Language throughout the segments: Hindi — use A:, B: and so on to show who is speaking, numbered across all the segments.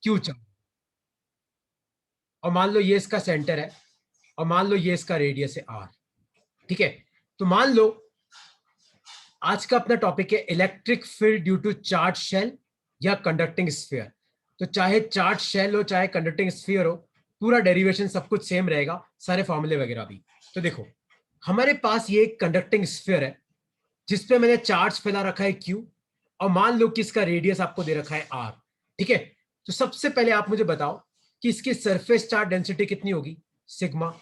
A: क्यू चार्ज, और मान लो ये इसका सेंटर है, और मान लो ये इसका रेडियस है आर। ठीक है, तो मान लो आज का अपना टॉपिक है electric field due to charge shell या कंडक्टिंग स्फीयर। तो चाहे चार्ज शेल हो चाहे कंडक्टिंग स्फीयर हो, पूरा डेरिवेशन सब कुछ सेम रहेगा, सारे फॉर्मूले वगैरह भी। तो देखो, हमारे पास ये कंडक्टिंग स्फीयर है जिसपे मैंने चार्ज फैला रखा है क्यू, और मान लो कि इसका रेडियस आपको दे रखा है आर। ठीक है, तो सबसे पहले आप मुझे बताओ कि इसकी सरफेस चार्ज डेंसिटी कितनी होगी, सिग्मा।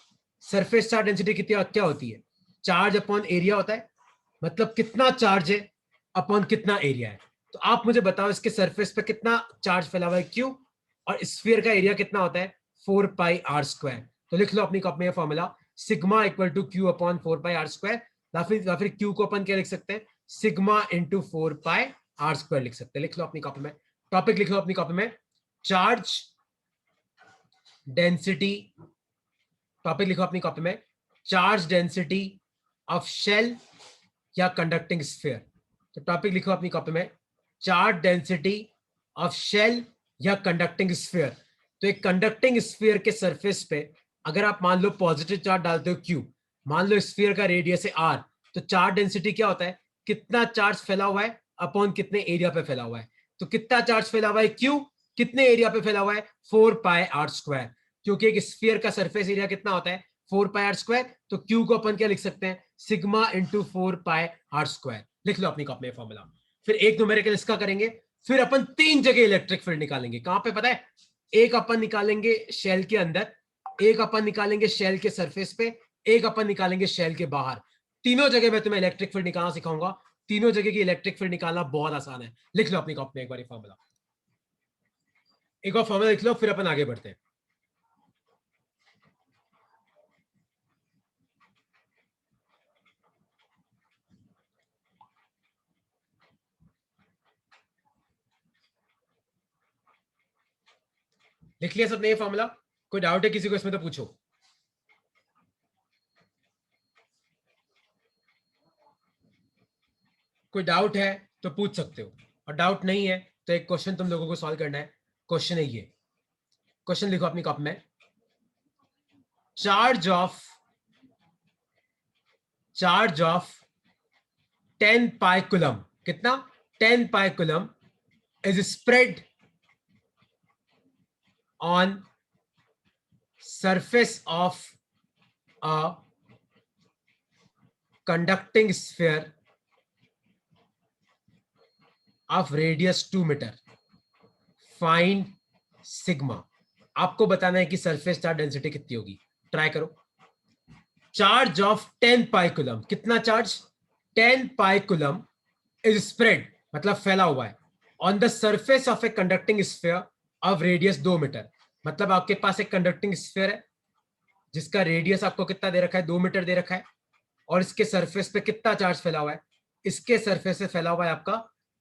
A: सरफेस चार्ज डेंसिटी कितनी क्या होती है, चार्ज अपॉन एरिया होता है, मतलब कितना चार्ज है अपॉन कितना एरिया है। तो आप मुझे बताओ इसके सरफेस पे कितना चार्ज फैला हुआ है क्यू, और स्फीयर का एरिया कितना होता है 4πr²। तो लिख लो अपनी कॉपी में formula, sigma equal to Q upon 4πr², या फिर क्यू को अपन क्या लिख सकते हैं, सिग्मा इंटू 4πr² लिख सकते हैं। लिख लो अपनी कॉपी में, टॉपिक लिख लो अपनी कॉपी में, चार्ज डेंसिटी। टॉपिक लिखो अपनी कॉपी में, चार्ज डेंसिटी ऑफ शेल या कंडक्टिंग स्फीयर। तो टॉपिक लिखो अपनी कॉपी में, चार्ज डेंसिटी ऑफ शेल या कंडक्टिंग स्फीयर। तो एक कंडक्टिंग स्फीयर के सरफेस पे अगर आप मान लो पॉजिटिव चार्ज डालते हो क्यू, मान लो स्फीयर का रेडियस है आर, तो चार्ज डेंसिटी क्या होता है, कितना चार्ज फैला हुआ है अपॉन कितने एरिया पे फैला हुआ है। तो कितना चार्ज फैला हुआ है क्यू, कितने एरिया पे फैला हुआ है 4πr², क्योंकि एक स्फीयर का सरफेस एरिया कितना होता है 4πr²। तो क्यू को अपन क्या लिख सकते हैं, सिग्मा इंटू 4πr²। लिख लो अपनी कॉपी में फॉर्मूला। फिर एक न्यूमेरिकल इसका करेंगे, फिर अपन तीन जगह इलेक्ट्रिक फील्ड निकालेंगे। कहां पे पता है, एक अपन निकालेंगे शेल के अंदर, एक अपन निकालेंगे शेल के सरफेस पे, एक अपन निकालेंगे शेल के बाहर। तीनों जगह मैं तुम्हें इलेक्ट्रिक फील्ड निकालना सिखाऊंगा। तीनों जगह की इलेक्ट्रिक फील्ड निकालना बहुत आसान है। लिख लो अपनी कॉपी में एक बार फॉर्मूला, एक और फॉर्मूला लिख लो, फिर अपन आगे बढ़ते हैं। लिख लिया सबने ये फॉर्मूला, कोई डाउट है किसी को इसमें तो पूछो। कोई डाउट है तो पूछ सकते हो, और डाउट नहीं है तो एक क्वेश्चन तुम लोगों को सॉल्व करना है। क्वेश्चन है ये, क्वेश्चन लिखो अपनी कॉपी में, चार्ज ऑफ 10 पाई कूलम, कितना 10 pi coulomb is spread on surface of a conducting sphere of radius 2 metre, find sigma. आपको बताना है कि सरफेस चार्ज डेंसिटी कितनी होगी, ट्राई करो। चार्ज ऑफ 10 पाई कूलम, कितना charge 10 pi coulomb is spread, मतलब फैला हुआ है, on the surface of a conducting sphere of radius 2 metre. मतलब आपके पास एक कंडक्टिंग स्फीयर है जिसका रेडियस आपको कितना दे रखा है 2 मीटर दे रखा है, और इसके सरफेस पे कितना चार्ज फैला हुआ है, इसके सरफेस पे फैला हुआ है आपका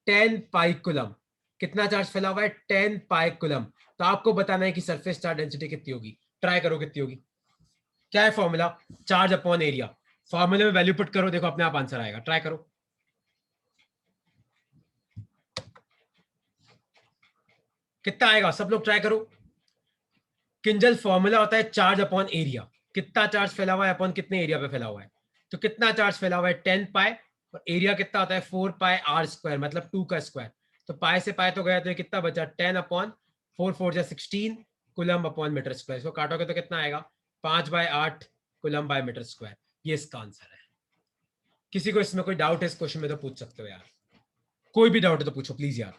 A: 10 पाई कूलम। कितना चार्ज फैला हुआ है 10 पाई कूलम। तो आपको बताना है कि सरफेस चार्ज डेंसिटी कितनी होगी, ट्राई करो कितनी होगी। क्या है फॉर्मूला, चार्ज अपॉन एरिया। फॉर्मूले में वैल्यू पुट करो, देखो अपने आप आंसर आएगा, ट्राई करो। कितना आएगा सब लोग ट्राई करो। किंजल फॉर्मूला होता है चार्ज अपॉन एरिया, कितना चार्ज फैला हुआ है अपॉन कितने एरिया पे फैला हुआ है। तो कितना चार्ज फैला हुआ है 10 पाई, और एरिया कितना होता है 4πr², मतलब 2 का स्क्वायर। तो पाई से पाई तो गया, तो ये कितना बचा 10/4 4 16 कुलम अपॉन मीटर स्क्वायर। इसको काटोगे तो कितना आएगा 5/8 कुलम बाय मीटर स्क्वायर। ये इसका आंसर है। किसी को इसमें कोई डाउट है इस क्वेश्चन में तो पूछ सकते हो यार, कोई भी डाउट है तो पूछो प्लीज यार।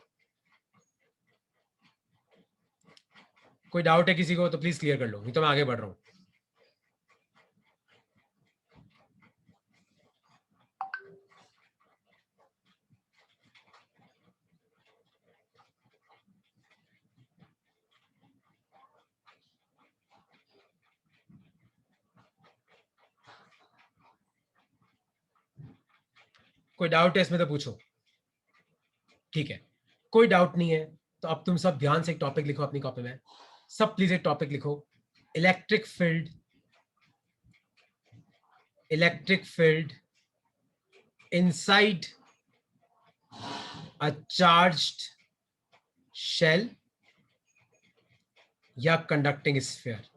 A: कोई डाउट है किसी को तो प्लीज क्लियर कर लो, नहीं तो मैं आगे बढ़ रहा हूँ। कोई डाउट है इसमें तो पूछो। ठीक है, कोई डाउट नहीं है तो अब तुम सब ध्यान से एक टॉपिक लिखो अपनी कॉपी में। सब प्लीज एक टॉपिक लिखो, electric field, electric field inside a charged shell या कंडक्टिंग स्फीयर।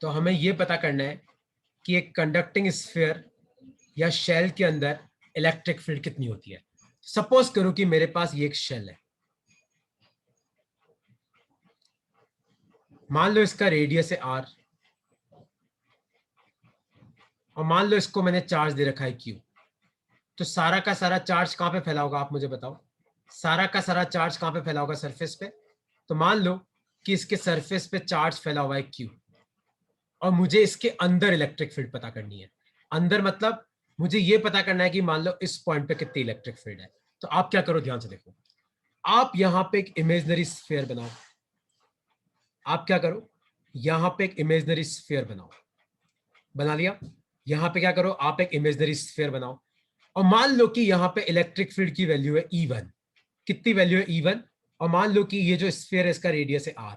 A: तो हमें यह पता करना है कि एक कंडक्टिंग स्फीयर या शेल के अंदर इलेक्ट्रिक फील्ड कितनी होती है। सपोज करो कि मेरे पास ये एक शेल है, मान लो इसका रेडियस है r, और मान लो इसको मैंने चार्ज दे रखा है q। तो सारा का सारा चार्ज कहां पे फैला होगा, आप मुझे बताओ। सारा का सारा चार्ज कहां पे फैला होगा, सरफेस पे। तो मान लो कि इसके सरफेस पे चार्ज फैला हुआ है q, और मुझे इसके अंदर इलेक्ट्रिक फील्ड पता करनी है। अंदर मतलब मुझे ये पता करना है कि मान लो इस पॉइंट पे कितनी इलेक्ट्रिक फील्ड है। तो आप क्या करो, ध्यान से देखो। आप यहां पे एक इमेजिनरी स्फीयर बनाओ। आप क्या करो, यहां पे एक इमेजिनरी स्फीयर बनाओ। बना लिया। यहां पे क्या करो, आप एक इमेजिनरी स्फीयर बनाओ, और मान लो कि यहां पे इलेक्ट्रिक फील्ड की वैल्यू है E1। कितनी वैल्यू है, E1। और मान लो कि ये जो स्फीयर है इसका रेडियस है r।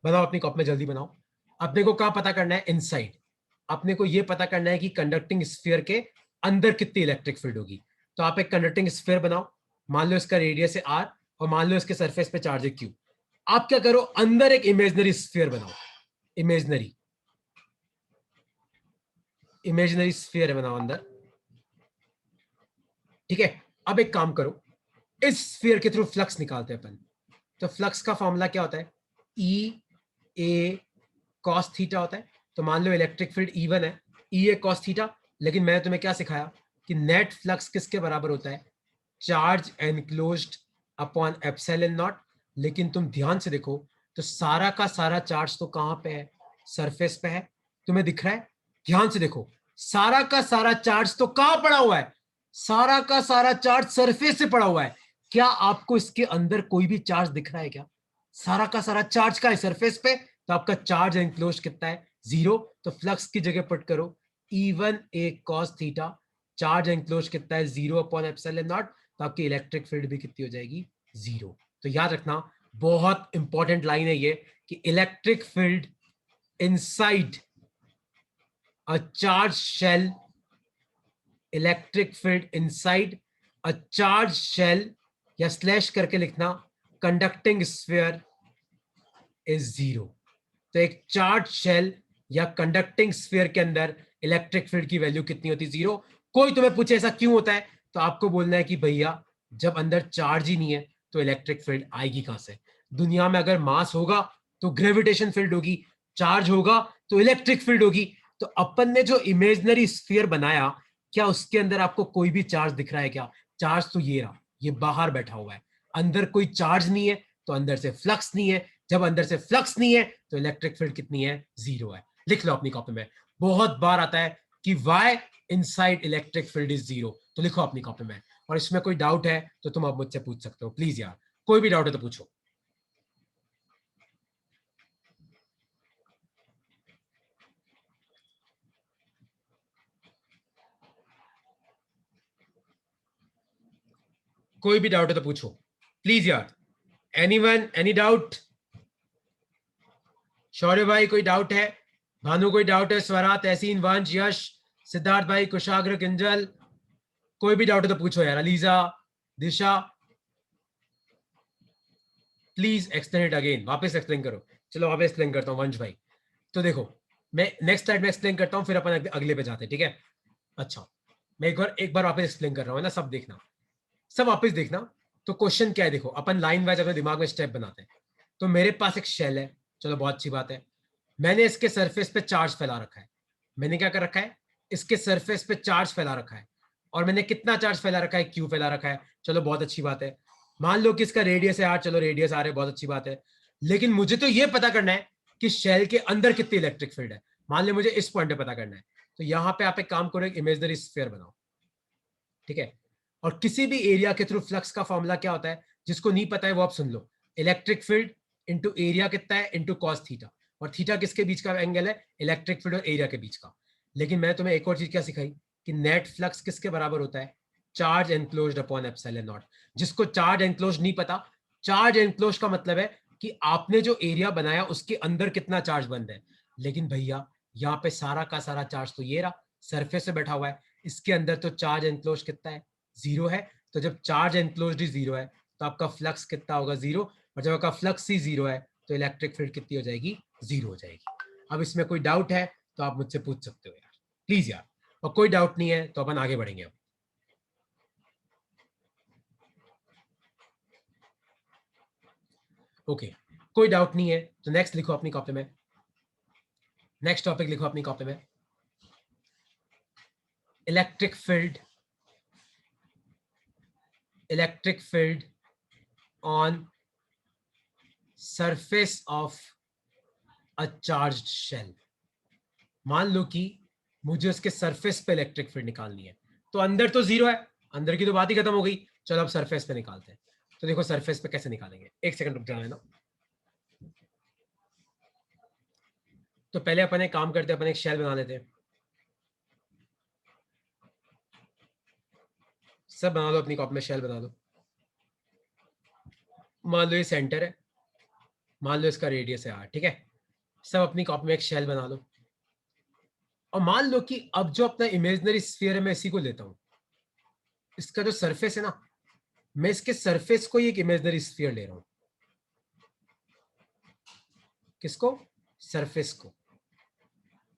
A: बनाओ अपनी कॉपी में, जल्दी बनाओ। अपने को क्या पता करना है, इनसाइड। अपने को यह पता करना है कि कंडक्टिंग स्फीयर के अंदर कितनी इलेक्ट्रिक फील्ड होगी। तो आप एक कंडक्टिंग स्फीयर बनाओ, मान लो इसका रेडियस है r, और मान लो इसके सरफेस पे चार्ज है q। आप क्या करो, अंदर एक इमेजिनरी स्फीयर बनाओ। इमेजिनरी इमेजिनरी स्फीयर बनाओ अंदर। ठीक है। अब एक काम करो, इस स्फीयर के थ्रू फ्लक्स निकालते हैं अपन। तो फ्लक्स का फॉर्मूला क्या होता है, ई ए कॉस थीटा होता है। तो मान लो इलेक्ट्रिक फील्ड E1 है, ई ए कॉस थीटा। लेकिन मैंने तुम्हें क्या सिखाया कि नेट फ्लक्स किसके बराबर होता है, charge enclosed upon epsilon not. लेकिन तुम ध्यान से देखो, तो सारा का सारा चार्ज तो कहां पे है, सरफेस पे है। तुम्हें दिख रहा है, ध्यान से देखो। सारा का सारा चार्ज तो कहां पड़ा हुआ है, सारा का सारा चार्ज सरफेस से पड़ा हुआ है। क्या आपको इसके अंदर कोई भी चार्ज दिख रहा है क्या, सारा का सारा चार्ज का है सरफेस पे। तो आपका चार्ज एनक्लोज कितना है, 0। तो फ्लक्स की जगह पुट करो E1 ए कॉस थीटा। चार्ज एनक्लोज कितना है, 0 अपॉन एप्सिलॉन नॉट। तो आपकी इलेक्ट्रिक फील्ड भी कितनी हो जाएगी, 0। तो याद रखना, बहुत इंपॉर्टेंट लाइन है ये, कि electric field inside a charge shell, electric field inside a charge shell, या स्लैश करके लिखना, कंडक्टिंग स्फीयर इज 0। तो एक चार्ज शेल या कंडक्टिंग स्फीयर के अंदर इलेक्ट्रिक फील्ड की वैल्यू कितनी होती है, 0। कोई तुम्हें पूछे ऐसा क्यों होता है, तो आपको बोलना है कि भैया जब अंदर चार्ज ही नहीं है तो इलेक्ट्रिक फील्ड आएगी कहां से। दुनिया में अगर मास होगा तो ग्रेविटेशन फील्ड होगी, चार्ज होगा तो इलेक्ट्रिक फील्ड होगी। तो अपन ने जो इमेजिनरी स्फीयर बनाया, क्या उसके अंदर आपको कोई भी चार्ज दिख रहा है क्या, चार्ज तो ये रहा, ये बाहर बैठा हुआ है। अंदर कोई चार्ज नहीं है तो अंदर से फ्लक्स नहीं है। जब अंदर से फ्लक्स नहीं है तो इलेक्ट्रिक फील्ड कितनी है, 0 है। लिख लो अपनी कॉपी में, बहुत बार आता है कि why inside electric field is 0। तो लिखो अपनी कॉपी में। और इसमें कोई डाउट है तो तुम अब मुझसे पूछ सकते हो, प्लीज यार, कोई भी डाउट है तो पूछो। कोई भी डाउट है तो पूछो, प्लीज यार। Anyone, any doubt? शौर्य भाई कोई डाउट है, भानु कोई डाउट है, स्वरा, तहसीन, वंश, यश, सिद्धार्थ भाई, कुशाग्र, किंजल, कोई भी डाउट है तो पूछो यार। ELISA, Disha, please explain it again, वापस एक्सप्लेन करो। चलो वापस एक्सप्लेन करता हूँ वंश भाई। तो देखो, मैं नेक्स्ट स्लाइड में एक्सप्लेन करता हूँ, फिर अपन अगले पे जाते हैं, ठीक है। अच्छा, मैं एक बार वापस एक्सप्लेन कर रहा हूँ ना, सब देखना, सब वापस देखना। तो क्वेश्चन क्या है, देखो अपन लाइन वाइज अपने दिमाग में स्टेप बनाते हैं। तो मेरे पास एक शेल है, चलो बहुत अच्छी बात है। मैंने इसके सरफेस पे चार्ज फैला रखा है। मैंने क्या कर रखा है, इसके सरफेस पे चार्ज फैला रखा है। और मैंने कितना चार्ज फैला रखा है, क्यू फैला रखा है। चलो बहुत अच्छी बात है। मान लो कि इसका रेडियस है आर, चलो रेडियस आर है, बहुत अच्छी बात है। लेकिन मुझे तो ये पता करना है कि शेल के अंदर कितनी इलेक्ट्रिक फील्ड है। मान लो मुझे इस पॉइंट पे पता करना है। तो यहाँ पे आप एक काम करो, एक इमेजिनरी स्फीयर बनाओ, ठीक है। और किसी भी एरिया के थ्रू फ्लक्स का फॉर्मूला क्या होता है, जिसको नहीं पता है वो आप सुन लो। इलेक्ट्रिक फील्ड इंटू एरिया कितना है, इंटू कॉस थीटा। और थीटा किसके बीच का एंगल है, इलेक्ट्रिक फील्ड और एरिया के बीच का। लेकिन मैंने तुम्हें एक और चीज क्या सिखाई, कि नेट फ्लक्स किसके बराबर होता है, charge enclosed upon epsilon not. जिसको चार्ज एनक्लोज्ड नहीं पता, चार्ज एनक्लोज्ड का मतलब है कि आपने जो एरिया बनाया उसके अंदर कितना चार्ज बंद है। लेकिन भैया यहाँ पे सारा का सारा चार्ज तो ये रहा, सरफेस पे बैठा हुआ है। इसके अंदर तो चार्ज एनक्लोज कितना है, 0 है। तो जब चार्ज एनक्लोज्ड ही 0 है तो आपका फ्लक्स कितना होगा, 0। और जब आपका फ्लक्स ही 0 है तो इलेक्ट्रिक फील्ड कितनी हो जाएगी, जीरो हो जाएगी। अब इसमें कोई डाउट है तो आप मुझसे पूछ सकते हो यार, प्लीज यार, और कोई डाउट नहीं है तो अपन आगे बढ़ेंगे। अब ओके, कोई डाउट नहीं है तो नेक्स्ट लिखो अपनी कॉपी में, नेक्स्ट टॉपिक लिखो अपनी कॉपी में, electric field, electric field on surface of a charged shell. मान लो कि मुझे उसके सरफेस पे इलेक्ट्रिक फील्ड निकालनी है, तो अंदर तो जीरो है, अंदर की तो बात ही खत्म हो गई। चलो अब सरफेस पे निकालते हैं। तो देखो सरफेस पे कैसे निकालेंगे, एक सेकंड रुक जाना है ना। तो पहले अपन एक काम करते हैं, अपन एक शेल बना लेते हैं। सब बना लो अपनी कॉपी में, शेल बना लो। मान लो ये सेंटर है, मान लो इसका रेडियस है 8, ठीक है। सब अपनी कॉपी में एक शेल बना लो। और मान लो कि अब जो अपना इमेजिनरी स्फीयर है मैं इसी को लेता हूं, इसका जो सरफेस है ना, मैं इसके सरफेस को ही एक इमेजिनरी स्फीयर ले रहा हूं। किसको? सरफेस को।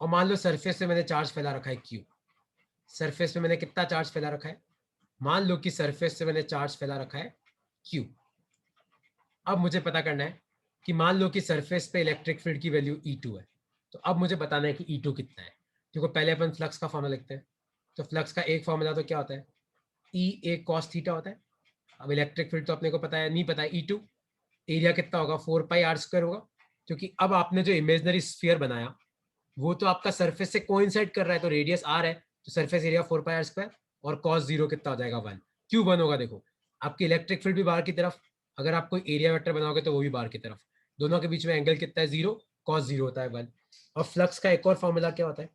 A: और मान लो सरफेस पे मैंने चार्ज फैला रखा है क्यू। सरफेस पे मैंने कितना चार्ज फैला रखा है? मान लो कि सरफेस से मैंने चार्ज फैला रखा है क्यू। अब मुझे पता करना है कि मान लो कि सरफेस पे इलेक्ट्रिक फील्ड की वैल्यू E2 है। तो अब मुझे बताना है कि E2 कितना है। देखो पहले अपन फ्लक्स का फॉर्मूला लिखते हैं। तो फ्लक्स का एक फॉर्मूला तो क्या होता है? E a cos थीटा होता है। अब इलेक्ट्रिक फील्ड तो अपने को पता है, नहीं पता है E2। एरिया कितना होगा? 4πr² होगा। क्योंकि अब आपने जो इमेजिनरी स्फीयर बनाया वो तो आपका सरफेस से कोइंसाइड कर रहा है, तो रेडियस r है, तो सरफेस एरिया 4πr²। और कॉस जीरो कितना हो जाएगा? 1। क्यों 1 होगा? देखो आपकी इलेक्ट्रिक फील्ड भी बाहर की तरफ, अगर आप कोई एरिया वेक्टर बनाओगे तो वो भी बाहर की तरफ, दोनों के बीच में एंगल कितना है? 0। कॉस जीरो होता है 1। और फ्लक्स का एक और फॉर्मूला क्या होता है?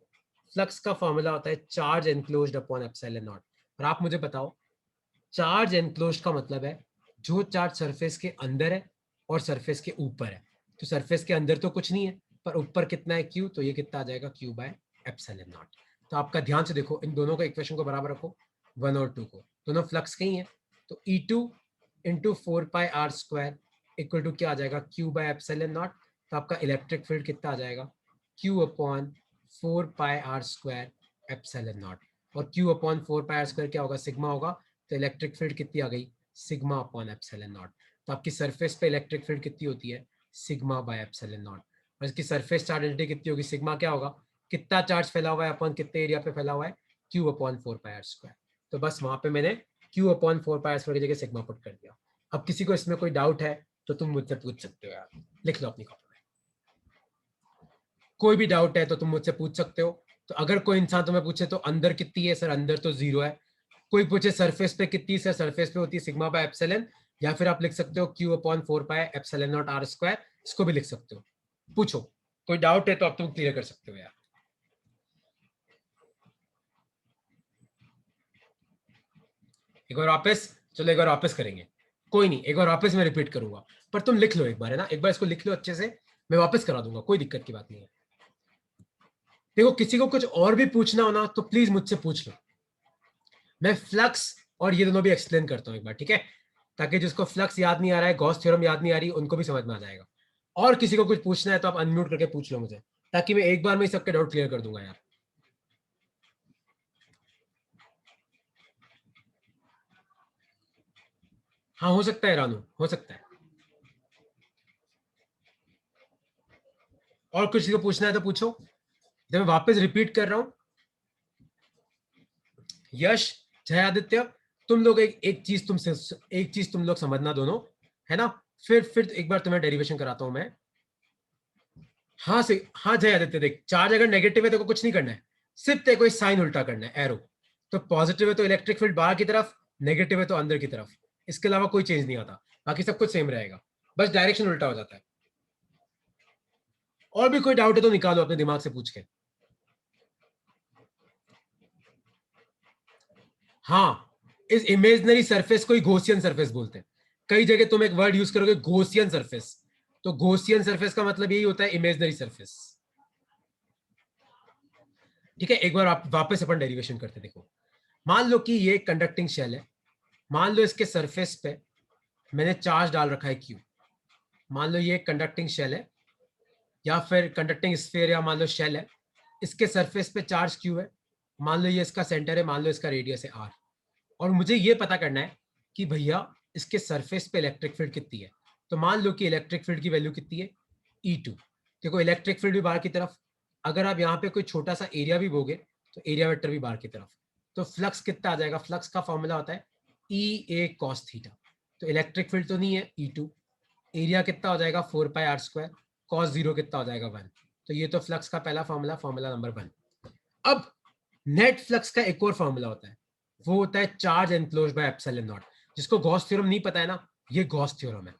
A: फ्लक्स का फॉर्मूला होता है charge enclosed upon epsilon not. और आप मुझे बताओ, चार्ज एनक्लोज्ड का मतलब है जो चार्ज सरफेस के अंदर है और सरफेस के ऊपर है। तो सरफेस के अंदर तो कुछ नहीं है, पर ऊपर कितना है? क्यू। तो ये कितना आ जाएगा? Q by epsilon naught. तो आपका ध्यान से देखो, इन दोनों को इक्वेशन को बराबर रखो, 1 और 2 को, दोनों फ्लक्स के ही है। तो E2 into 4πr² equal to क्या आ जाएगा? Q by epsilon naught. तो आपका इलेक्ट्रिक फील्ड कितना आ जाएगा? Q upon 4πr² epsilon not. और क्यू अपॉन 4πr² क्या होगा? सिग्मा होगा। तो इलेक्ट्रिक फील्ड कितनी आ गई? Sigma upon epsilon naught. तो आपकी सरफेस पे इलेक्ट्रिक फील्ड कितनी होती है? Sigma by epsilon not. और इसकी सरफेस चार्ज डेंसिटी कितनी होगी? सिग्मा क्या होगा? कितना चार्ज फैला हुआ है अपॉन कितने एरिया पे फैला हुआ है? Q upon 4πr²। तो बस वहां पे मैंने क्यू अपॉन 4πr² की जगह सिग्मा पुट कर दिया। अब किसी को इसमें कोई डाउट है तो तुम मुझसे पूछ सकते हो यार, लिख लो अपनी कॉपी में। कोई भी डाउट है तो तुम मुझसे पूछ सकते हो। तो अगर कोई इंसान तुम्हें पूछे तो अंदर कितनी है? सर अंदर तो 0 है। कोई पूछे सरफेस पे कितनी? सर सरफेस पे होती है सिग्मा बाय एप्सिलॉन। या फिर आप लिख सकते हो क्यू अपॉन 4π∈r²। इसको भी लिख सकते हो। पूछो, कोई डाउट है तो आप तुम क्लियर कर सकते हो यार। एक बार वापस, चलो एक बार वापस करेंगे। कोई नहीं, एक बार वापस मैं रिपीट करूंगा, पर तुम लिख लो एक बार, है ना, एक बार इसको लिख लो अच्छे से। मैं वापस करा दूंगा, कोई दिक्कत की बात नहीं है। देखो किसी को कुछ और भी पूछना हो ना तो प्लीज मुझसे पूछ लो। मैं फ्लक्स और ये दोनों भी एक्सप्लेन करता हूँ एक बार, ठीक है, ताकि जिसको फ्लक्स याद नहीं आ रहा है, गॉस थ्योरम याद नहीं आ रही, उनको भी समझ में आ जाएगा। और किसी को कुछ पूछना है तो आप अनम्यूट करके पूछ लो मुझे, ताकि मैं एक बार में सबके डाउट क्लियर कर दूंगा यार। हाँ हो सकता है रानू, हो सकता है। और किसी को पूछना है तो पूछो। जब मैं वापस रिपीट कर रहा हूँ, यश, जय आदित्य, तुम लोग एक चीज एक चीज तुम लोग समझना दोनों, है ना। फिर एक बार तुम्हें डेरिवेशन कराता हूं मैं। हाँ से हाँ जय आदित्य, देख चार्ज अगर नेगेटिव है तो कुछ नहीं करना है, सिर्फ तेरे को साइन उल्टा करना है, एरो। तो पॉजिटिव है तो इलेक्ट्रिक फील्ड बाहर की तरफ, नेगेटिव है तो अंदर की तरफ। इसके अलावा कोई चेंज नहीं आता, बाकी सब कुछ सेम रहेगा, बस डायरेक्शन उल्टा हो जाता है। और भी कोई डाउट है तो निकालो अपने दिमाग से पूछ के। हाँ, इस इमेजनरी सरफेस को ही गॉसियन सरफेस बोलते हैं। कई जगह तुम एक वर्ड यूज करोगे गॉसियन सरफेस, तो गॉसियन सरफेस का मतलब यही होता है इमेजनरी सरफेस। ठीक है, एक बार आप वापस अपन डेरिवेशन करते देखो। मान लो कि ये कंडक्टिंग शेल है, मान लो इसके सरफेस पे मैंने चार्ज डाल रखा है क्यू। मान लो ये कंडक्टिंग शेल है, या फिर कंडक्टिंग स्फीयर या मान लो शेल है, इसके सरफेस पे चार्ज क्यू है, मान लो ये इसका सेंटर है, मान लो इसका रेडियस है आर, और मुझे ये पता करना है कि भैया इसके सरफेस पे इलेक्ट्रिक फील्ड कितनी है। तो मान लो कि इलेक्ट्रिक फील्ड की वैल्यू कितनी है, E2। देखो इलेक्ट्रिक फील्ड भी बाहर की तरफ, अगर आप यहाँ पे कोई छोटा सा एरिया भी बोगे तो एरिया वेक्टर भी बाहर की तरफ, तो फ्लक्स कितना आ जाएगा, फ्लक्स का फॉर्मूला होता है EA cos थीटा। तो इलेक्ट्रिक फील्ड तो नहीं है E2, एरिया कितना हो जाएगा 4πr², cos 0 कितना हो जाएगा 1। तो ये तो फ्लक्स का पहला फॉर्मूला, फॉर्मूला नंबर 1। अब नेट फ्लक्स का एक और फॉर्मूला होता है, वो होता है charge enclose by epsilon not. जिसको गॉस थ्योरम नहीं पता है ना, ये गॉस थ्योरम है।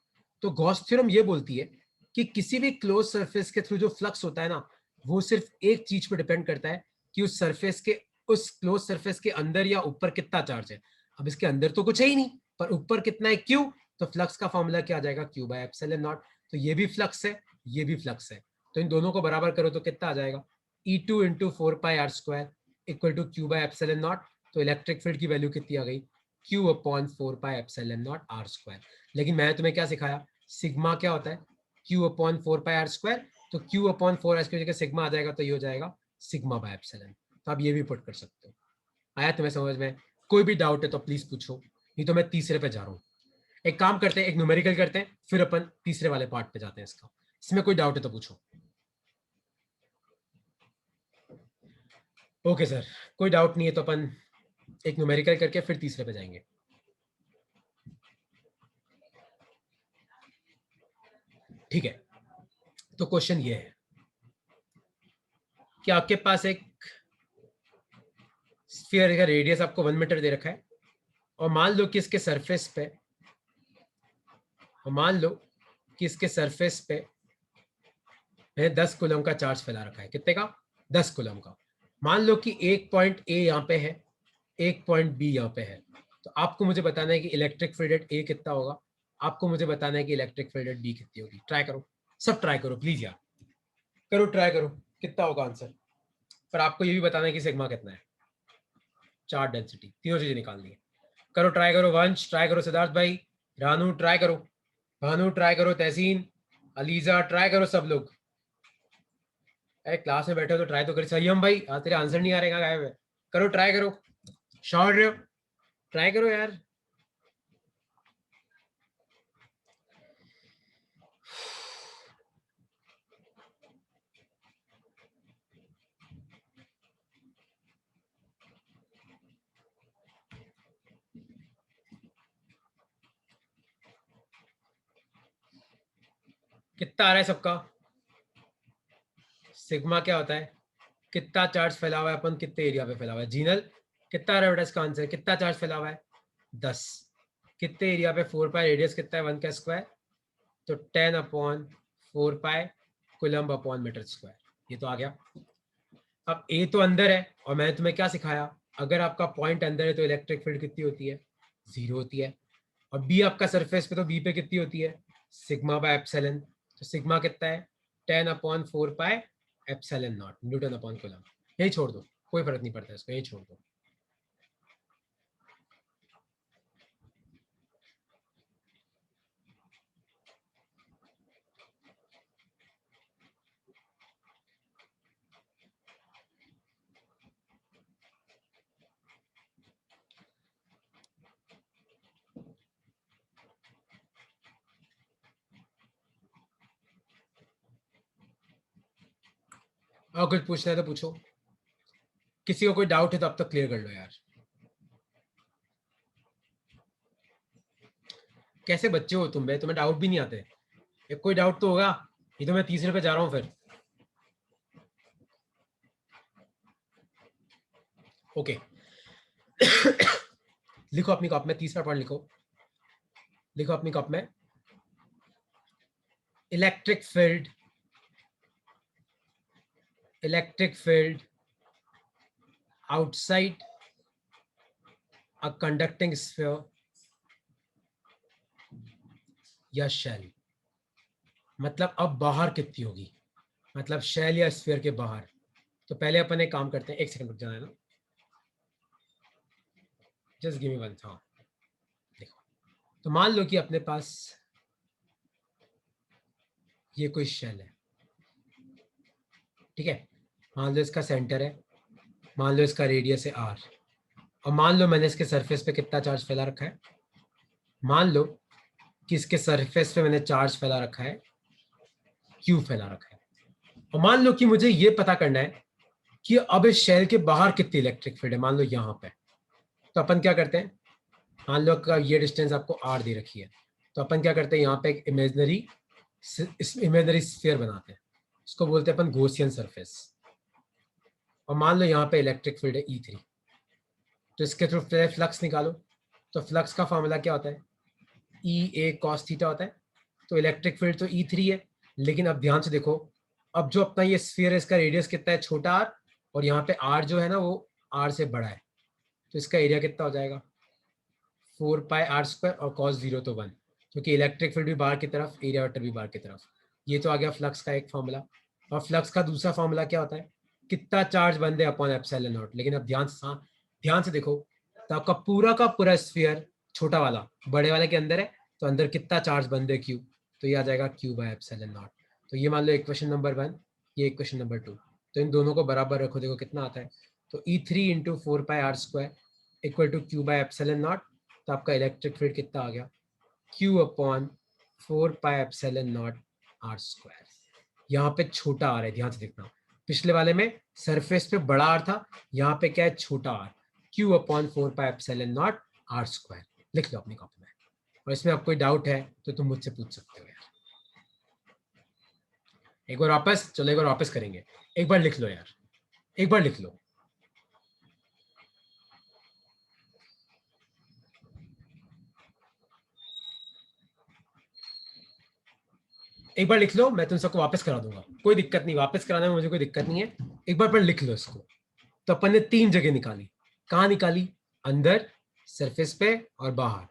A: तो गॉस थ्योरम ये बोलती है कि किसी भी क्लोज सरफेस के थ्रू जो फ्लक्स होता है ना, वो सिर्फ एक चीज पर डिपेंड करता है कि उस सरफेस के, उस क्लोज सरफेस के अंदर या ऊपर कितना चार्ज है। अब इसके अंदर तो कुछ है ही नहीं, पर ऊपर कितना है, क्यू। तो फ्लक्स का फॉर्मूला क्या आ जाएगा, क्यू बाय एप्सिलॉन नॉट। तो ये भी फ्लक्स है, ये भी फ्लक्स है, तो इन दोनों को बराबर करो तो कितना आ जाएगा, E2 into 4πr² equal to Q by epsilon naught. तो इलेक्ट्रिक फील्ड की वैल्यू कितनी आ गई, Q अपॉन 4πε0 r²। लेकिन मैंने तुम्हें क्या सिखाया, सिग्मा क्या होता है, Q अपॉन 4πr²। तो Q अपॉन 4r² जगह सिग्मा आ जाएगा, तो ये हो जाएगा सिग्मा बाय एप्सिलॉन। तो आप ये भी पुट कर सकते हो। आया तुम्हें समझ में? कोई भी डाउट है तो प्लीज पूछो, नहीं तो मैं तीसरे पे जा रहा हूँ। एक काम करते हैं, एक न्यूमेरिकल करते हैं, फिर अपन तीसरे वाले पार्ट पे जाते हैं इसका। इसमें कोई डाउट है तो पूछो। ओके सर, कोई डाउट नहीं है तो अपन एक न्यूमेरिकल करके फिर तीसरे पे जाएंगे। ठीक है, तो क्वेश्चन ये है कि आपके पास एक स्फीयर का रेडियस आपको 1 मीटर दे रखा है, और मान लो कि इसके सरफेस पे, और मान लो कि इसके सरफेस पे मैंने 10 कूलम का चार्ज फैला रखा है। कितने का, 10 कूलम का। मान लो कि एक पॉइंट ए यहाँ पे है, एक पॉइंट बी यहाँ पे है। तो आपको मुझे बताना है कि इलेक्ट्रिक फील्ड एट ए कितना होगा, आपको मुझे बताना है कि इलेक्ट्रिक फील्ड एट बी कितनी होगी। ट्राई करो, सब ट्राई करो प्लीज यार, करो ट्राई करो कितना होगा आंसर। पर आपको ये भी बताना है कि सिग्मा कितना है, चार्ज डेंसिटी, तीनों चीजें निकालनी है। करो ट्राई करो, वंश ट्राई करो, सिद्धार्थ भाई, रानू ट्राई करो, भानु ट्राई करो, तहसीन, अलीजा ट्राई करो, सब लोग। अरे क्लास में बैठे हो तो ट्राई तो करो। सयम भाई, तेरे आंसर नहीं आ रहे, गायब है। करो ट्राई करो, शौर्य ट्राई करो यार। कितना आ रहा है सबका, सिग्मा क्या होता है, कितना चार्ज फैला हुआ है, अपन कितने एरिया पे फैला हुआ है। जीनल कितना आ रहा है बेटा इसका आंसर, कितना चार्ज फैला हुआ है, 10। कितने एरिया पे, 4π, रेडियस कितना है 1 का स्क्वायर, तो 10/4π कूलम्ब अपॉन मीटर स्क्वायर। ये तो आ गया। अब ए तो अंदर है, और मैंने तुम्हें क्या सिखाया, अगर आपका पॉइंट अंदर है तो इलेक्ट्रिक फील्ड कितनी होती है, 0 होती है। और बी आपका सरफेस पे, तो बी पे कितनी होती है, सिग्मा बाय एप्सिलॉन। तो सिग्मा कितना है, 10/4π epsilon naught newton upon coulomb. यही छोड़ दो, कोई फर्क नहीं पड़ता इसको, यही छोड़ दो। और कुछ पूछना है तो पूछो, किसी को कोई डाउट है तो अब तक क्लियर कर लो यार। कैसे बच्चे हो तुम बे, तुम्हें डाउट भी नहीं आते। एक कोई डाउट तो होगा, ये तो मैं तीसरे पे जा रहा हूँ फिर। ओके लिखो अपनी कॉपी में, तीसरा पॉइंट लिखो, लिखो अपनी कॉपी में, electric field, electric field outside a conducting sphere या शेल। मतलब अब बाहर कितनी होगी, मतलब शेल या स्फीयर के बाहर। तो पहले अपन एक काम करते हैं, एक सेकंड रुक जाना है ना, जस्ट गिव मी वन। हाँ देखो, तो मान लो कि अपने पास ये कोई शेल है, ठीक है, मान लो इसका सेंटर है, मान लो इसका रेडियस है r, और मान लो मैंने इसके सरफेस पे कितना चार्ज फैला रखा है, मान लो कि इसके सरफेस पे मैंने चार्ज फैला रखा है q फैला रखा है, और मान लो कि मुझे ये पता करना है कि अब इस शेल के बाहर कितनी इलेक्ट्रिक फील्ड है, मान लो यहाँ पे। तो अपन क्या करते हैं, मान लो का ये डिस्टेंस आपको r दे रखी है, तो अपन क्या करते हैं, यहाँ पे एक इमेजनरी स्फीयर बनाते हैं, इसको बोलते हैं अपन गॉसियन सरफेस, और मान लो यहाँ पे इलेक्ट्रिक फील्ड है E3, तो इसके थ्रू फ्लक्स निकालो। तो फ्लक्स का फॉर्मूला क्या होता है, E a cos थीटा होता है। तो इलेक्ट्रिक फील्ड तो E3 है, लेकिन अब ध्यान से देखो, अब जो अपना ये स्फीयर है इसका रेडियस कितना है, छोटा r, और यहाँ पे r जो है ना वो r से बड़ा है, तो इसका एरिया कितना हो जाएगा 4πr² और cos 0 तो 1, क्योंकि इलेक्ट्रिक फील्ड भी बाहर की तरफ, एरिया वेक्टर भी बाहर की तरफ। ये तो आ गया फ्लक्स का एक फॉर्मूला। और फ्लक्स का दूसरा फॉर्मूला क्या होता है, कितना चार्ज बंद है अपॉन एप्सिलॉन नॉट। लेकिन अब ध्यान से देखो, तो आपका पूरा का पूरा स्फीयर छोटा वाला बड़े वाले के अंदर है, तो अंदर कितना चार्ज बंद है Q, तो ये आ जाएगा Q बाय एप्सिलॉन नॉट। तो ये मान लो इक्वेशन नंबर 1, ये इक्वेशन नंबर 2, तो इन दोनों को बराबर रखो, देखो कितना आता है। तो E3 into 4πr² equal to Q by epsilon naught, तो आपका इलेक्ट्रिक फील्ड कितना आ गया, Q अपॉन 4π r²। यहाँ पे छोटा r है, ध्यान से देखना, पिछले वाले में सरफेस पे बड़ा r था, यहाँ पे क्या है, छोटा r, Q अपॉन 4π r²। लिख लो अपनी कॉपी में, और इसमें आप कोई डाउट है तो तुम मुझसे पूछ सकते हो यार। एक बार वापस, चलो एक बार वापस करेंगे, एक बार लिख लो यार, एक बार लिख लो। एक बार लिख लो, मैं तुम सबको वापस करा दूंगा, कोई दिक्कत नहीं, वापस कराने में मुझे कोई दिक्कत नहीं है, एक बार पर लिख लो इसको। तो अपन ने 3 जगह निकाली, कहाँ निकाली, अंदर, सरफेस पे और बाहर।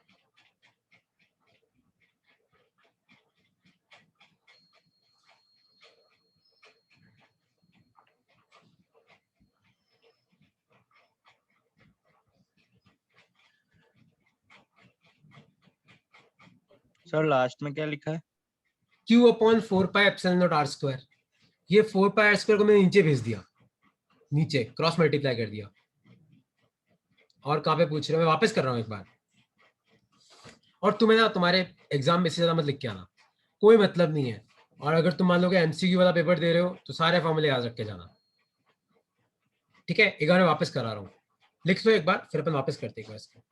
B: सर लास्ट में क्या लिखा है,
A: Q अपॉन 4π r²। ये 4πr² को मैंने नीचे भेज दिया, नीचे क्रॉस मल्टीप्लाई कर दिया। और कहाँ पे पूछ रहे हो, मैं वापस कर रहा हूँ एक बार। और तुम्हें ना तुम्हारे एग्जाम में इससे ज्यादा मत लिख के आना, कोई मतलब नहीं है। और अगर तुम मान लो कि MCQ वाला पेपर दे रहे हो तो सारे फॉर्मूले याद रख के जाना, ठीक है। एक बार मैं वापस करा रहा हूँ, लिख लो एक बार, फिर अपन वापस करते हैं एक बार इसको।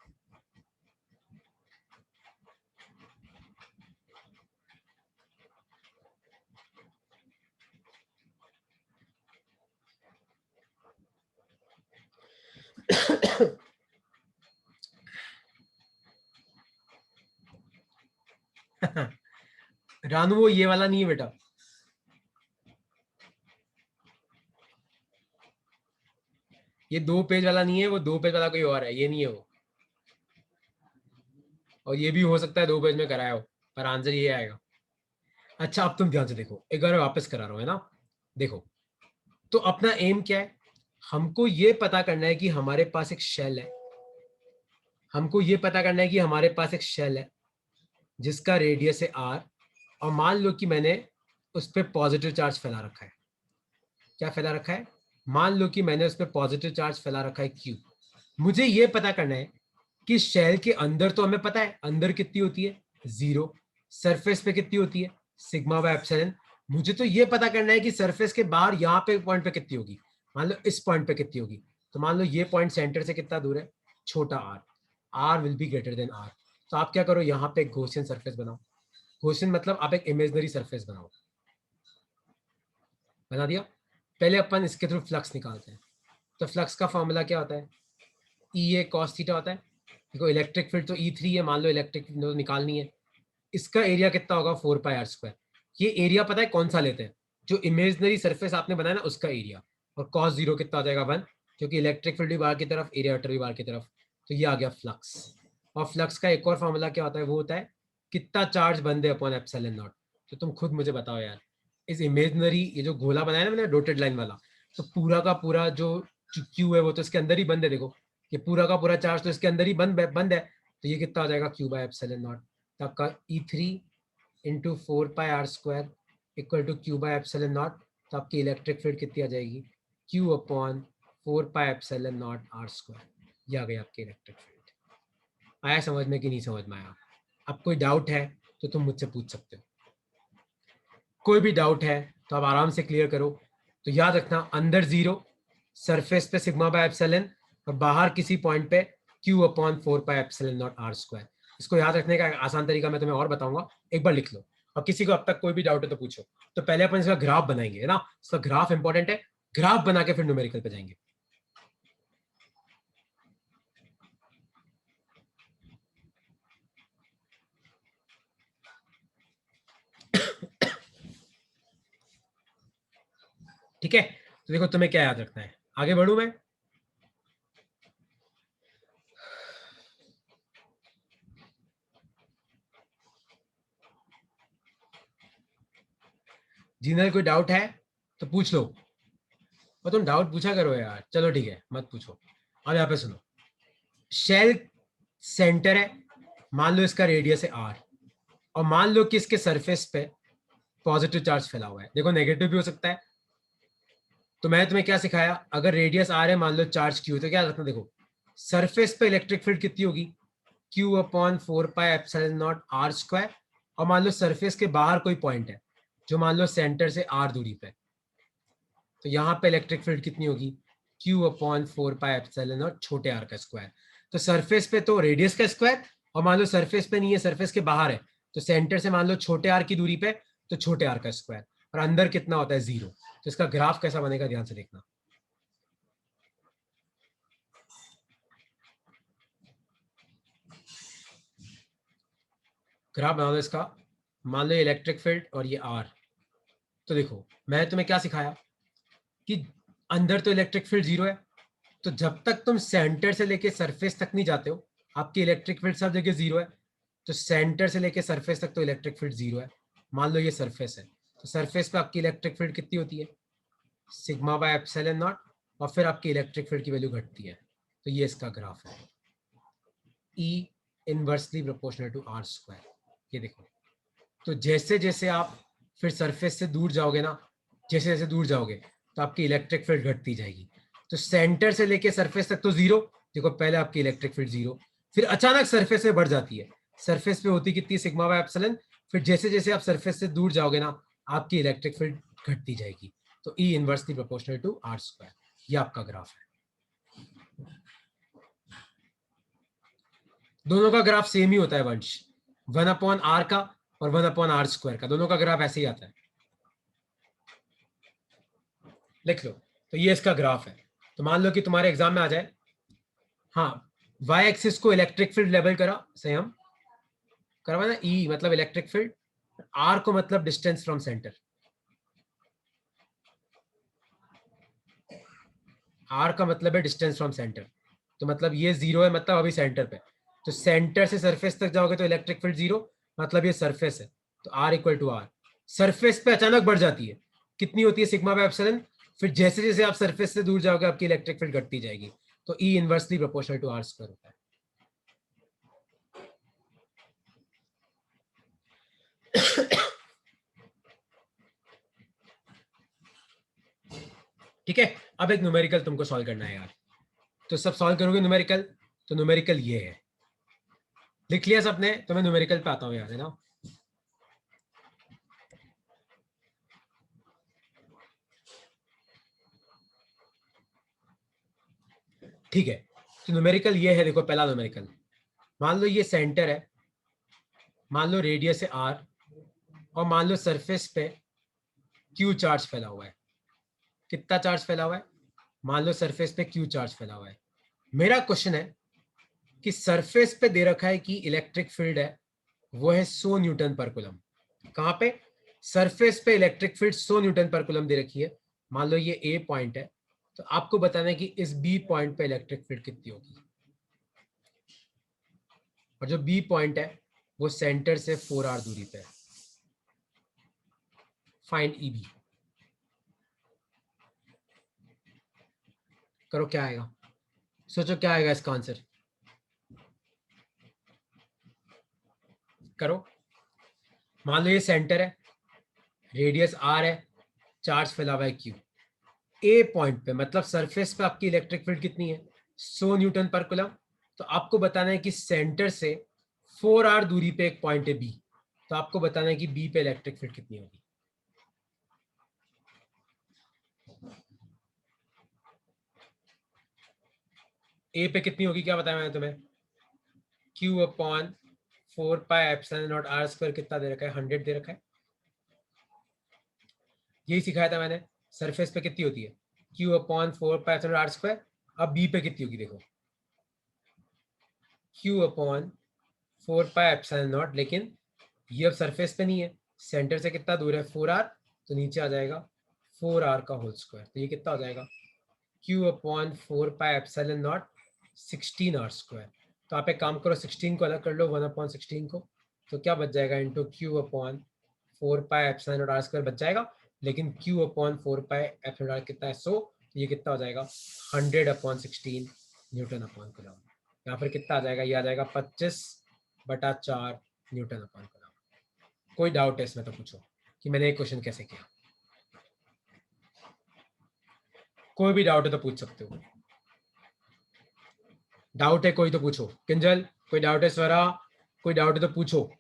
A: रानू वो ये वाला नहीं है बेटा, ये 2 पेज वाला नहीं है, वो 2 पेज वाला कोई और है, ये नहीं है वो। और ये भी हो सकता है 2 पेज में कराया हो, पर आंसर ये आएगा। अच्छा अब तुम ध्यान से देखो, एक बार मैं वापस करा रहा हूँ, है ना। देखो, तो अपना एम क्या है, हमको ये पता करना है कि हमारे पास एक शेल है, हमको ये पता करना है कि हमारे पास एक शेल है जिसका रेडियस है r, और मान लो कि मैंने उस पर पॉजिटिव चार्ज फैला रखा है। क्या फैला रखा है, मान लो कि मैंने उस पर पॉजिटिव चार्ज फैला रखा है Q। मुझे ये पता करना है कि शेल के अंदर, तो हमें पता है अंदर कितनी होती है 0, सरफेस पे कितनी होती है सिग्मा बाय एप्सिलॉन। मुझे तो ये पता करना है कि सरफेस के बाहर यहाँ पे पॉइंट पे कितनी होगी, मान लो इस पॉइंट पे कितनी होगी। तो मान लो ये पॉइंट सेंटर से कितना दूर है, छोटा r will be greater than r। तो आप क्या करो, यहाँ पे एक गॉसियन सरफेस बनाओ। गॉसियन मतलब आप एक इमेजिनरी सरफेस बनाओ, बना दिया। पहले अपन इसके थ्रू फ्लक्स निकालते हैं। तो फ्लक्स का फॉर्मूला क्या होता है, ई ए कॉस थीटा होता है। देखो इलेक्ट्रिक फील्ड तो E3 है, मान लो इलेक्ट्रिक फील्ड तो निकालनी है, इसका एरिया कितना होगा 4πr²। ये एरिया पता है कौन सा लेते हैं, जो इमेजनरी सरफेस आपने बनाया ना उसका एरिया। और cos 0 कितना हो जाएगा 1, क्योंकि इलेक्ट्रिक फील्ड भी बाहर की तरफ, एरिया वेक्टर भी बाहर की तरफ। तो ये आ गया फ्लक्स। और फ्लक्स का एक और फॉर्मूला क्या होता है, वो होता है कितना चार्ज बंद है अपॉन एप्सिलॉन नॉट। तो तुम खुद मुझे बताओ यार, इस इमेजनरी ये जो गोला बनाया ना मैंने डॉटेड लाइन वाला, तो पूरा का पूरा जो क्यू है वो तो इसके अंदर ही बंद है। देखो ये पूरा का पूरा चार्ज तो इसके अंदर ही बंद है। तो ये कितना हो जाएगा Q बाय एप्सिलॉन नॉट। तो आपका E3 into 4πr² equal to Q by epsilon naught. तो आपकी इलेक्ट्रिक फील्ड कितनी आ जाएगी, Q अपॉन 4πε0 r²। ये आ गई आपकी इलेक्ट्रिक फील्ड। आया समझ में कि नहीं समझ में आया? अब कोई डाउट है तो तुम मुझसे पूछ सकते हो, कोई भी डाउट है तो आप आराम से क्लियर करो। तो याद रखना, अंदर 0, सरफेस पे सिग्मा बाय एप्सिलॉन, और बाहर किसी पॉइंट पे Q अपॉन 4πε0 r²। इसको याद रखने का आसान तरीका मैं तुम्हें और बताऊंगा, एक बार लिख लो। और किसी को अब तक कोई भी डाउट है तो पूछो। तो पहले अपन इसका ग्राफ बनाएंगे, है ना, इसका ग्राफ इंपॉर्टेंट है, ग्राफ बना के फिर न्यूमेरिकल पे जाएंगे। ठीक है, तो देखो तुम्हें क्या याद रखना है, आगे बढ़ू मैं। जिन्हें कोई डाउट है तो पूछ लो, और तुम डाउट पूछा करो यार। चलो ठीक है, मत पूछो। अब यहाँ पे सुनो, शेल सेंटर है, मान लो इसका रेडियस है r, और मान लो कि इसके सरफेस पे पॉजिटिव चार्ज फैला हुआ है। देखो नेगेटिव भी हो सकता है। तो मैं तुम्हें क्या सिखाया, अगर रेडियस r है, मान लो चार्ज q, तो क्या रखना, देखो सरफेस पे इलेक्ट्रिक फील्ड कितनी होगी, Q अपॉन 4πε0 r²। और मान लो सरफेस के बाहर कोई पॉइंट है जो मान लो सेंटर से r दूरी पे, तो यहाँ पे इलेक्ट्रिक फील्ड कितनी होगी, Q अपॉन 4πε0 छोटे r का स्क्वायर। तो सरफेस पे तो रेडियस का स्क्वायर, और मान लो सरफेस पे नहीं है, सरफेस के बाहर है, तो सेंटर से मान लो छोटे r की दूरी पे, तो छोटे r का स्क्वायर। और अंदर कितना होता है, 0। तो इसका ग्राफ कैसा बनेगा, ध्यान से देखना। ग्राफ बना दो इसका, मान लो ये इलेक्ट्रिक फील्ड और ये r। तो देखो मैं तुम्हें क्या सिखाया कि अंदर तो इलेक्ट्रिक फील्ड 0 है, तो जब तक तुम सेंटर से लेके सरफेस तक नहीं जाते हो, आपकी इलेक्ट्रिक फील्ड सब जगह 0 है। तो सेंटर से लेके सरफेस तक तो इलेक्ट्रिक फील्ड 0 है। मान लो ये सरफेस है, तो सरफेस पे आपकी इलेक्ट्रिक फील्ड कितनी होती है, सिग्मा बाय एप्सिलॉन नॉट, और फिर आपकी इलेक्ट्रिक फील्ड की वैल्यू घटती है। तो ये इसका ग्राफ है, E inversely proportional to r²। ये देखो, तो जैसे जैसे आप फिर सरफेस से दूर जाओगे ना, जैसे जैसे दूर जाओगे तो आपकी इलेक्ट्रिक फील्ड घटती जाएगी। तो सेंटर से लेके सरफेस तक तो 0, देखो पहले आपकी इलेक्ट्रिक फील्ड 0, फिर अचानक सरफेस पे बढ़ जाती है। सरफेस पे होती कितनी, सिग्मा बाय एप्सिलॉन। फिर जैसे जैसे आप सरफेस से दूर जाओगे ना, आपकी इलेक्ट्रिक फील्ड घटती जाएगी। तो E inversely proportional to r²। ये आपका ग्राफ है। दोनों का ग्राफ सेम ही होता है वंश, 1/r का और 1/r² का, दोनों का ग्राफ ऐसे ही आता है। लिख लो, तो ये इसका ग्राफ है। तो मान लो कि तुम्हारे एग्जाम में आ जाए, हाँ, वाई एक्सिस को इलेक्ट्रिक फील्ड लेवल करा से हम करवा ना, ई मतलब इलेक्ट्रिक फील्ड, आर को मतलब डिस्टेंस फ्रॉम सेंटर। आर का मतलब है डिस्टेंस फ्रॉम सेंटर, तो मतलब ये 0 है, मतलब अभी सेंटर पे। तो सेंटर से सरफेस तक जाओगे तो इलेक्ट्रिक फील्ड 0, मतलब ये सरफेस है, तो R equal to R. Surface पे अचानक बढ़ जाती है, कितनी होती है, सिग्मा बाय एप्सिलॉन। फिर जैसे जैसे आप सरफेस से दूर जाओगे आपकी इलेक्ट्रिक फील्ड घटती जाएगी। तो ई इनवर्सली प्रोपोर्शनल टू r² होता है। ठीक है, अब एक न्यूमेरिकल तुमको सॉल्व करना है यार। तो सब सॉल्व करोगे न्यूमेरिकल, तो न्यूमेरिकल ये है, लिख लिया सबने, तो मैं न्यूमेरिकल पे आता हूँ यार, है ना। ठीक है, तो न्यूमेरिकल ये है, देखो पहला न्यूमेरिकल, मान लो ये सेंटर है, मान लो रेडियस है r, और मान लो सरफेस पे q चार्ज फैला हुआ है। कितना चार्ज फैला हुआ है, मान लो सरफेस पे q चार्ज फैला हुआ है। मेरा क्वेश्चन है कि सरफेस पे दे रखा है कि इलेक्ट्रिक फील्ड है वो है 100 न्यूटन पर कूलम। कहां पे, सरफेस पे इलेक्ट्रिक फील्ड 100 न्यूटन पर कूलम दे रखी है। मान लो ये ए पॉइंट है, तो आपको बताना है कि इस बी पॉइंट पे इलेक्ट्रिक फील्ड कितनी होगी। और जो बी पॉइंट है वो सेंटर से 4r दूरी पे है। फाइंड ई बी, करो क्या आएगा, सोचो क्या आएगा इसका आंसर, करो। मान लो ये सेंटर है, रेडियस r है, चार्ज फैला हुआ है Q, ए पॉइंट पे मतलब सरफेस पे आपकी इलेक्ट्रिक फील्ड कितनी है 100 न्यूटन पर कूलम। तो आपको बताना है कि सेंटर से 4r दूरी पे एक पॉइंट है बी, तो आपको बताना है कि बी पे इलेक्ट्रिक फील्ड कितनी होगी। ए पे कितनी होगी क्या बताया मैंने तुम्हें, Q अपॉन 4πε0r² कितना दे रखा है 100 दे रखा है, यही सिखाया था मैंने। सरफेस पे कितनी होती है Q अपॉन 4πε0r²। अब बी पे कितनी होगी देखो, Q अपॉन 4πε0, लेकिन ये अब सरफेस पे नहीं है, सेंटर से कितना दूर है 4r, तो नीचे आ जाएगा 4r का होल स्क्वायर, तो ये कितना हो जाएगा Q अपॉन 4πε0 16r²। तो आप एक काम करो 16 को अलग कर लो 1/16 को, तो क्या बच जाएगा इंटू Q अपॉन 4πε0r² बच जाएगा, लेकिन Q अपॉन 4πε0 कितना है 100, तो ये कितना हो जाएगा 100/16 न्यूटन अपॉन कूलम। यहाँ पर कितना आ जाएगा, ये आ जाएगा 25/4 न्यूटन अपॉन कूलम। कोई डाउट है इसमें तो पूछो कि मैंने एक क्वेश्चन कैसे किया, कोई भी डाउट है तो पूछ सकते हो। डाउट है कोई तो पूछो, किंजल कोई डाउट है, स्वरा कोई डाउट है तो पूछो।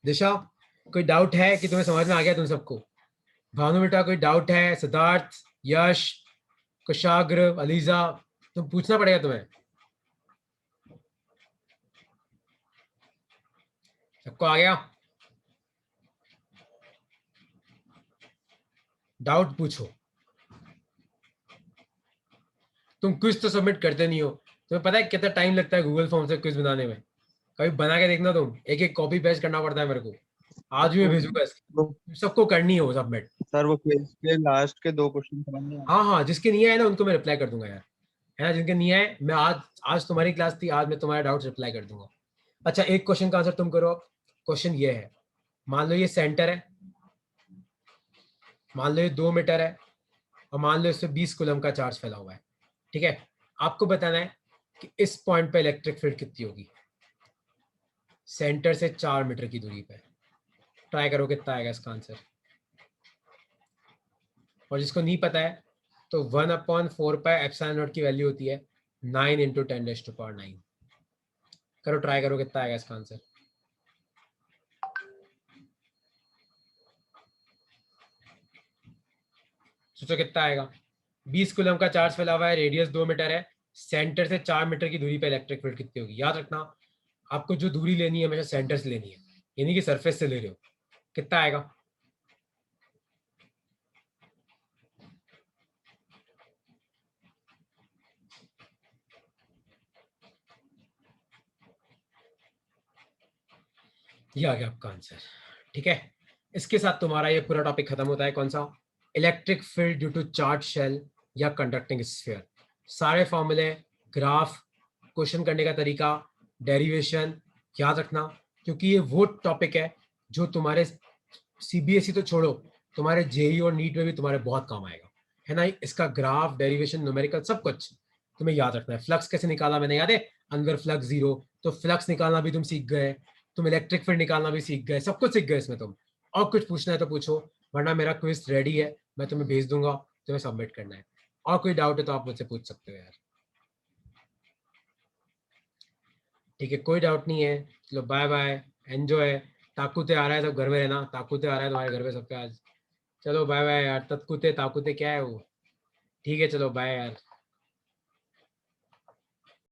A: दिशा कोई डाउट है कि तुम्हें समझ में आ गया तुम सबको? भानु बेटा कोई डाउट है? सिद्धार्थ, यश, कुशाग्र, अलीजा, तुम पूछना पड़ेगा तुम्हें। सबको आ गया? डाउट पूछो। तुम क्विज तो सबमिट करते नहीं हो, तुम्हें पता है कितना टाइम लगता है गूगल फॉर्म से क्विज बनाने में? कभी बना के देखना, तुम एक एक कॉपी पेस्ट करना पड़ता है मेरे को। आज भी मैं भेजूंगा इसकी, सबको करनी हो सबमिट।
B: सर वो क्विज के लास्ट के 2 क्वेश्चन समझ नहीं आए।
A: हाँ हाँ, जिसके नहीं आए ना उनको मैं रिप्लाई कर दूंगा यार, है ना, जिनके नहीं आए मैं आज आज तुम्हारी क्लास थी, आज मैं तुम्हारे डाउट्स रिप्लाई कर दूंगा। अच्छा एक क्वेश्चन का आंसर तुम करो। क्वेश्चन ये है, मान लो ये सेंटर है, मान लो ये 2 मीटर है, और मान लो इससे 20 कूलम का चार्ज फैला हुआ है, ठीक है। आपको बताना है कि इस पॉइंट पे इलेक्ट्रिक फील्ड कितनी होगी सेंटर से 4 मीटर की दूरी पे। ट्राई करो कितना आएगा इसका आंसर, और जिसको नहीं पता है तो 1/4πε0 की वैल्यू होती है 9 × 10⁹ करो, ट्राई करो कितना आएगा इसका आंसर। सोचो कितना आएगा। 20 कूलम का चार्ज फैला हुआ है, रेडियस 2 मीटर है, सेंटर से 4 मीटर की दूरी पे इलेक्ट्रिक फील्ड कितनी होगी। याद रखना आपको जो दूरी लेनी है हमेशा सेंटर से लेनी है, यानी कि सरफेस से ले रहे हो। कितना आएगा? ये आ गया आपका आंसर, ठीक है। इसके साथ तुम्हारा ये पूरा टॉपिक खत्म होता है। कौन सा? Electric field due to charge shell या कंडक्टिंग स्फीयर। सारे फॉर्मूले, ग्राफ, क्वेश्चन करने का तरीका, डेरिवेशन याद रखना, क्योंकि ये वो टॉपिक है जो तुम्हारे सीबीएसई तो छोड़ो, तुम्हारे जेई और नीट में भी तुम्हारे बहुत काम आएगा, है ना। इसका ग्राफ, डेरिवेशन, न्यूमेरिकल सब कुछ तुम्हें याद रखना है। फ्लक्स कैसे निकाला मैंने याद है, अंदर फ्लक्स 0, तो फ्लक्स निकालना भी तुम सीख गए, तुम इलेक्ट्रिक फील्ड निकालना भी सीख गए, सब कुछ सीख गए इसमें तुम। और कुछ पूछना है तो पूछो, वरना मेरा क्विज रेडी है, मैं तुम्हें भेज दूंगा, तुम्हें सबमिट करना है। और कोई डाउट है तो आप मुझसे पूछ सकते हो यार, ठीक है। कोई डाउट नहीं है, चलो बाय बाय, एंजॉय। ताकुते आ रहा है, सब घर में रहना, ताकुते आ रहा है तुम्हारे घर में सबके आज। चलो बाय बाय यार, तत्कुते ताकुते क्या है वो, ठीक है चलो बाय यार।